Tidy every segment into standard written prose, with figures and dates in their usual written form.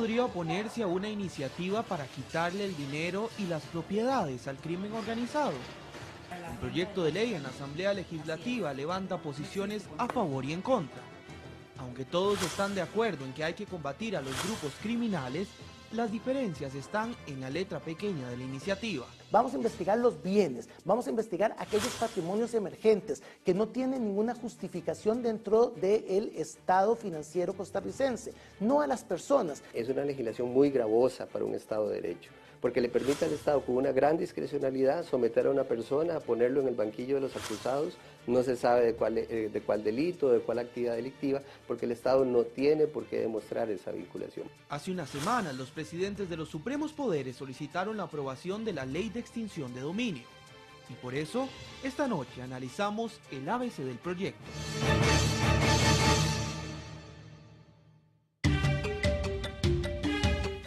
podría oponerse a una iniciativa para quitarle el dinero y las propiedades al crimen organizado. Un proyecto de ley en la Asamblea Legislativa levanta posiciones a favor y en contra. Aunque todos están de acuerdo en que hay que combatir a los grupos criminales, las diferencias están en la letra pequeña de la iniciativa. Vamos a investigar los bienes, vamos a investigar aquellos patrimonios emergentes que no tienen ninguna justificación dentro del Estado financiero costarricense, no a las personas. Es una legislación muy gravosa para un Estado de Derecho, porque le permite al Estado con una gran discrecionalidad someter a una persona, a ponerlo en el banquillo de los acusados, no se sabe de cuál delito, de cuál actividad delictiva, porque el Estado no tiene por qué demostrar esa vinculación. Hace unas semanas, los presidentes de los supremos poderes solicitaron la aprobación de la ley de extinción de dominio. Y por eso, esta noche analizamos el ABC del proyecto.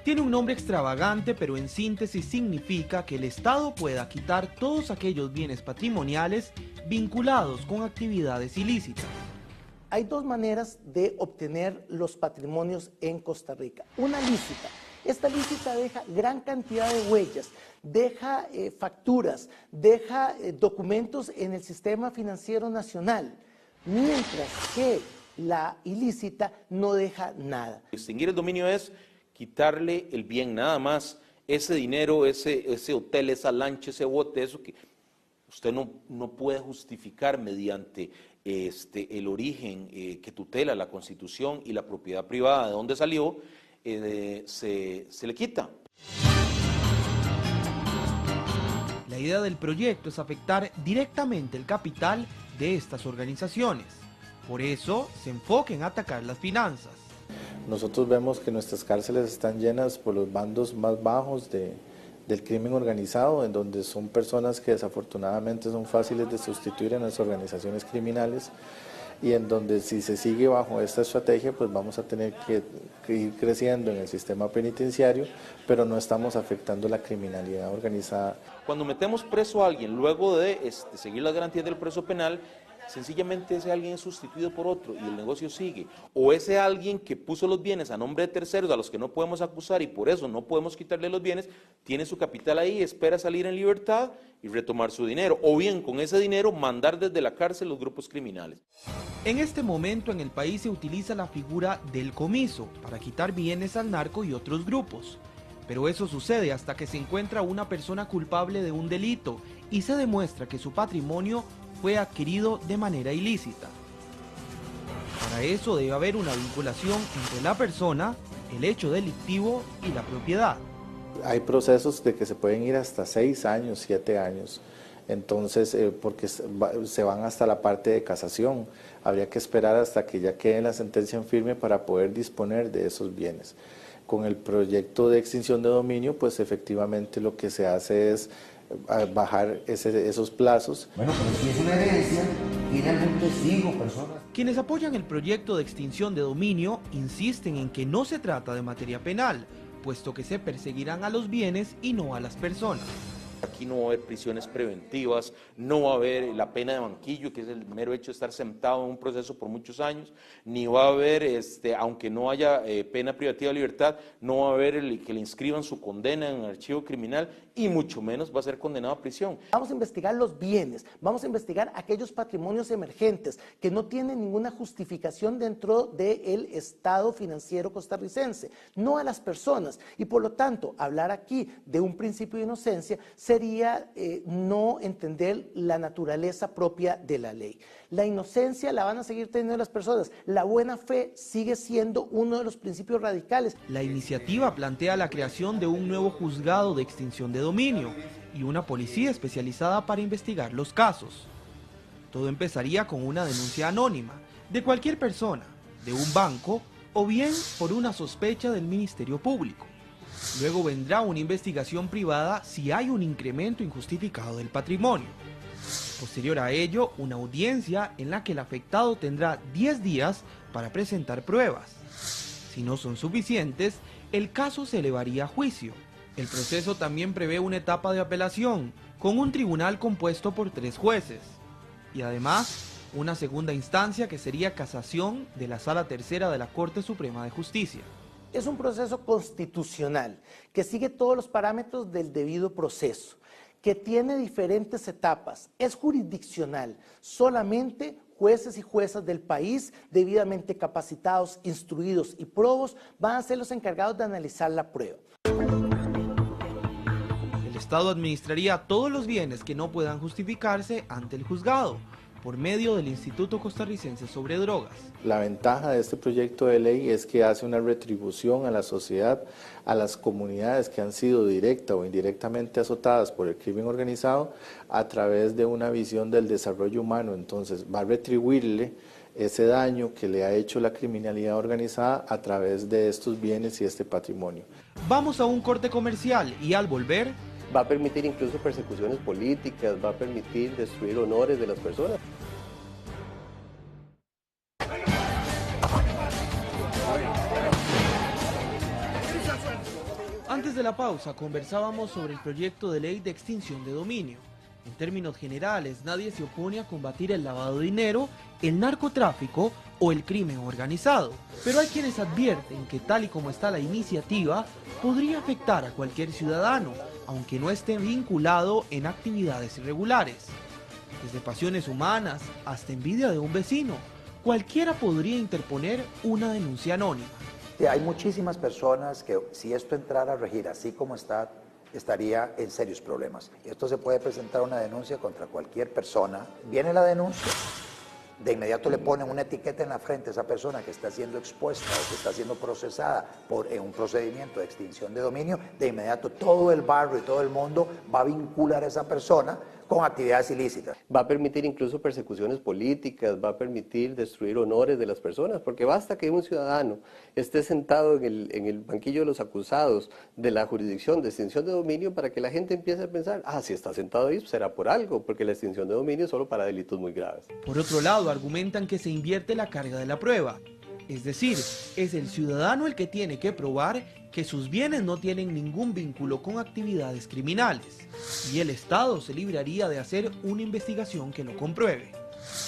Tiene un nombre extravagante, pero en síntesis significa que el Estado pueda quitar todos aquellos bienes patrimoniales vinculados con actividades ilícitas. Hay dos maneras de obtener los patrimonios en Costa Rica. Una lícita. Esta lícita deja gran cantidad de huellas, deja facturas, deja documentos en el sistema financiero nacional, mientras que la ilícita no deja nada. Extinguir el dominio es quitarle el bien nada más, ese dinero, ese hotel, esa lancha, ese bote, eso que usted no puede justificar mediante el origen que tutela la Constitución y la propiedad privada de donde salió, se le quita. La idea del proyecto es afectar directamente el capital de estas organizaciones. Por eso se enfoca en atacar las finanzas. Nosotros vemos que nuestras cárceles están llenas por los bandos más bajos del crimen organizado, en donde son personas que desafortunadamente son fáciles de sustituir en las organizaciones criminales, y en donde si se sigue bajo esta estrategia, pues vamos a tener que ir creciendo en el sistema penitenciario, pero no estamos afectando la criminalidad organizada. Cuando metemos preso a alguien, luego de seguir las garantías del proceso penal, sencillamente ese alguien es sustituido por otro y el negocio sigue. O ese alguien que puso los bienes a nombre de terceros a los que no podemos acusar y por eso no podemos quitarle los bienes, tiene su capital ahí, espera salir en libertad y retomar su dinero. O bien con ese dinero mandar desde la cárcel los grupos criminales. En este momento en el país se utiliza la figura del comiso para quitar bienes al narco y otros grupos. Pero eso sucede hasta que se encuentra una persona culpable de un delito y se demuestra que su patrimonio fue adquirido de manera ilícita. Para eso debe haber una vinculación entre la persona, el hecho delictivo y la propiedad. Hay procesos de que se pueden ir hasta 6 años, 7 años, entonces porque se van hasta la parte de casación. Habría que esperar hasta que ya quede la sentencia en firme para poder disponer de esos bienes. Con el proyecto de extinción de dominio, pues efectivamente lo que se hace es bajar esos plazos. Bueno, pero si es una herencia, tiene algún testigo, personas. Quienes apoyan el proyecto de extinción de dominio insisten en que no se trata de materia penal, puesto que se perseguirán a los bienes y no a las personas. Aquí no va a haber prisiones preventivas, no va a haber la pena de banquillo, que es el mero hecho de estar sentado en un proceso por muchos años, ni va a haber, aunque no haya pena privativa de libertad, no va a haber que le inscriban su condena en el archivo criminal y mucho menos va a ser condenado a prisión. Vamos a investigar los bienes, vamos a investigar aquellos patrimonios emergentes que no tienen ninguna justificación dentro del Estado financiero costarricense, no a las personas, y por lo tanto hablar aquí de un principio de inocencia sería no entender la naturaleza propia de la ley. La inocencia la van a seguir teniendo las personas, la buena fe sigue siendo uno de los principios radicales. La iniciativa plantea la creación de un nuevo juzgado de extinción de dominio y una policía especializada para investigar los casos. Todo empezaría con una denuncia anónima de cualquier persona, de un banco o bien por una sospecha del Ministerio Público. Luego vendrá una investigación privada si hay un incremento injustificado del patrimonio. Posterior a ello, una audiencia en la que el afectado tendrá 10 días para presentar pruebas. Si no son suficientes, el caso se elevaría a juicio. El proceso también prevé una etapa de apelación, con un tribunal compuesto por 3 jueces. Y además, una segunda instancia que sería casación de la Sala Tercera de la Corte Suprema de Justicia. Es un proceso constitucional que sigue todos los parámetros del debido proceso, que tiene diferentes etapas, es jurisdiccional, solamente jueces y juezas del país debidamente capacitados, instruidos y probos van a ser los encargados de analizar la prueba. El Estado administraría todos los bienes que no puedan justificarse ante el juzgado, por medio del Instituto Costarricense sobre Drogas. La ventaja de este proyecto de ley es que hace una retribución a la sociedad, a las comunidades que han sido directa o indirectamente azotadas por el crimen organizado a través de una visión del desarrollo humano. Entonces va a retribuirle ese daño que le ha hecho la criminalidad organizada a través de estos bienes y este patrimonio. Vamos a un corte comercial y al volver, Va a permitir incluso persecuciones políticas, va a permitir destruir honores de las personas. antes de la pausa conversábamos sobre el proyecto de ley de extinción de dominio. En términos generales, nadie se opone a combatir el lavado de dinero, el narcotráfico o el crimen organizado. Pero hay quienes advierten que tal y como está la iniciativa, podría afectar a cualquier ciudadano, aunque no esté vinculado en actividades irregulares. Desde pasiones humanas hasta envidia de un vecino, cualquiera podría interponer una denuncia anónima. Hay muchísimas personas que si esto entrara a regir así como está, estaría en serios problemas. Esto se puede presentar una denuncia contra cualquier persona. Viene la denuncia, de inmediato le ponen una etiqueta en la frente a esa persona que está siendo expuesta o que está siendo procesada por un procedimiento de extinción de dominio. De inmediato todo el barrio y todo el mundo va a vincular a esa persona con actividades ilícitas. Va a permitir incluso persecuciones políticas, va a permitir destruir honores de las personas, porque basta que un ciudadano esté sentado en el banquillo de los acusados de la jurisdicción de extinción de dominio para que la gente empiece a pensar, si está sentado ahí será por algo, porque la extinción de dominio es solo para delitos muy graves. Por otro lado, argumentan que se invierte la carga de la prueba. Es decir, es el ciudadano el que tiene que probar que sus bienes no tienen ningún vínculo con actividades criminales, y el Estado se libraría de hacer una investigación que lo compruebe.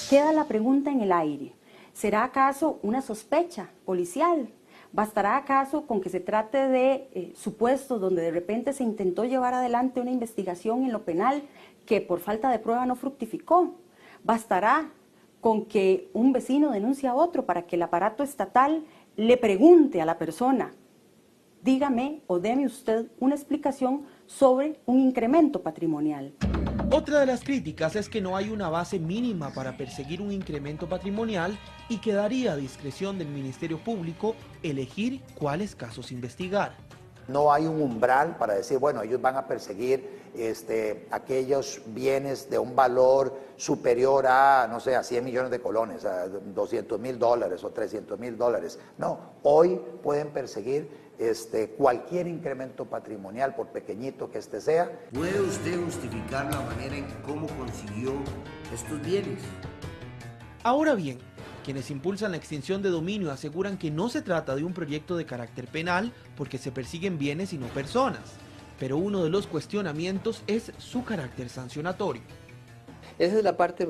Queda la pregunta en el aire. ¿Será acaso una sospecha policial? ¿Bastará acaso con que se trate de supuestos donde de repente se intentó llevar adelante una investigación en lo penal que por falta de prueba no fructificó? ¿Bastará con que un vecino denuncie a otro para que el aparato estatal le pregunte a la persona, dígame o deme usted una explicación sobre un incremento patrimonial? Otra de las críticas es que no hay una base mínima para perseguir un incremento patrimonial y quedaría a discreción del Ministerio Público elegir cuáles casos investigar. No hay un umbral para decir, bueno, ellos van a perseguir aquellos bienes de un valor superior a, no sé, a 100 millones de colones, a $200,000 o $300,000. No, hoy pueden perseguir cualquier incremento patrimonial, por pequeñito que sea. ¿Puede usted justificar la manera en cómo consiguió estos bienes? Ahora bien, quienes impulsan la extinción de dominio aseguran que no se trata de un proyecto de carácter penal porque se persiguen bienes y no personas, pero uno de los cuestionamientos es su carácter sancionatorio. Esa es la parte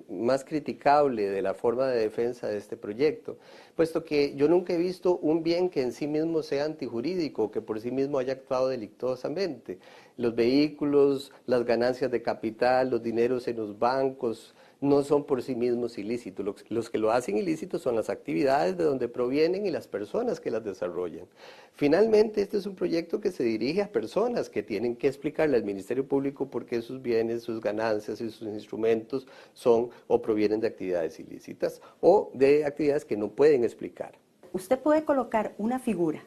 más criticable de la forma de defensa de este proyecto, puesto que yo nunca he visto un bien que en sí mismo sea antijurídico, que por sí mismo haya actuado delictuosamente. Los vehículos, las ganancias de capital, los dineros en los bancos, no son por sí mismos ilícitos. Los que lo hacen ilícitos son las actividades de donde provienen y las personas que las desarrollan. Finalmente, este es un proyecto que se dirige a personas que tienen que explicarle al Ministerio Público por qué sus bienes, sus ganancias y sus instrumentos son o provienen de actividades ilícitas o de actividades que no pueden explicar. Usted puede colocar una figura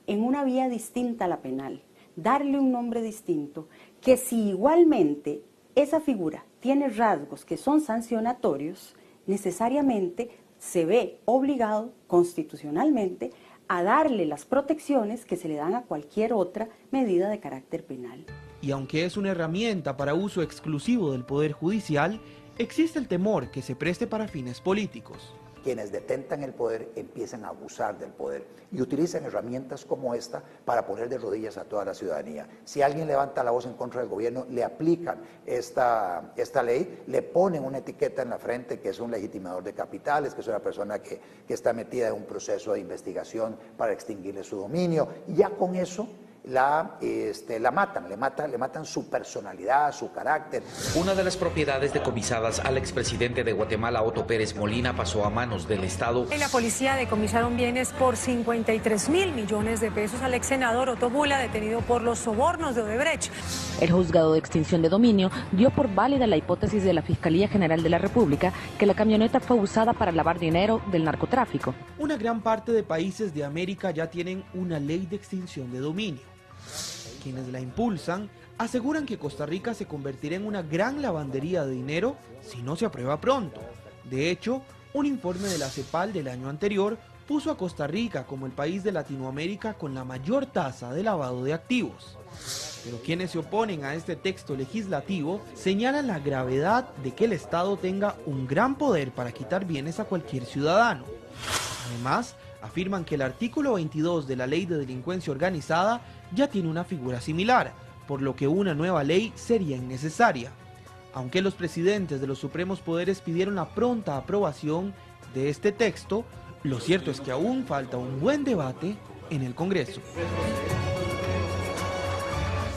en una vía distinta a la penal, darle un nombre distinto, que si igualmente esa figura tiene rasgos que son sancionatorios, necesariamente se ve obligado constitucionalmente a darle las protecciones que se le dan a cualquier otra medida de carácter penal. Y aunque es una herramienta para uso exclusivo del Poder Judicial, existe el temor que se preste para fines políticos. quienes detentan el poder empiezan a abusar del poder y utilizan herramientas como esta para poner de rodillas a toda la ciudadanía. Si alguien levanta la voz en contra del gobierno, le aplican esta ley, le ponen una etiqueta en la frente que es un legitimador de capitales, que es una persona que está metida en un proceso de investigación para extinguirle su dominio, y ya con eso la matan su personalidad, su carácter. Una de las propiedades decomisadas al expresidente de Guatemala, Otto Pérez Molina, pasó a manos del Estado. En la policía decomisaron bienes por 53.000 millones de pesos al ex senador Otto Bula, detenido por los sobornos de Odebrecht. El juzgado de extinción de dominio dio por válida la hipótesis de la Fiscalía General de la República que la camioneta fue usada para lavar dinero del narcotráfico. Una gran parte de países de América ya tienen una ley de extinción de dominio. Quienes la impulsan aseguran que Costa Rica se convertirá en una gran lavandería de dinero si no se aprueba pronto. De hecho, un informe de la CEPAL del año anterior puso a Costa Rica como el país de Latinoamérica con la mayor tasa de lavado de activos. Pero quienes se oponen a este texto legislativo señalan la gravedad de que el Estado tenga un gran poder para quitar bienes a cualquier ciudadano. Además, afirman que el artículo 22 de la Ley de Delincuencia Organizada ya tiene una figura similar, por lo que una nueva ley sería innecesaria. Aunque los presidentes de los supremos poderes pidieron la pronta aprobación de este texto, lo cierto es que aún falta un buen debate en el Congreso.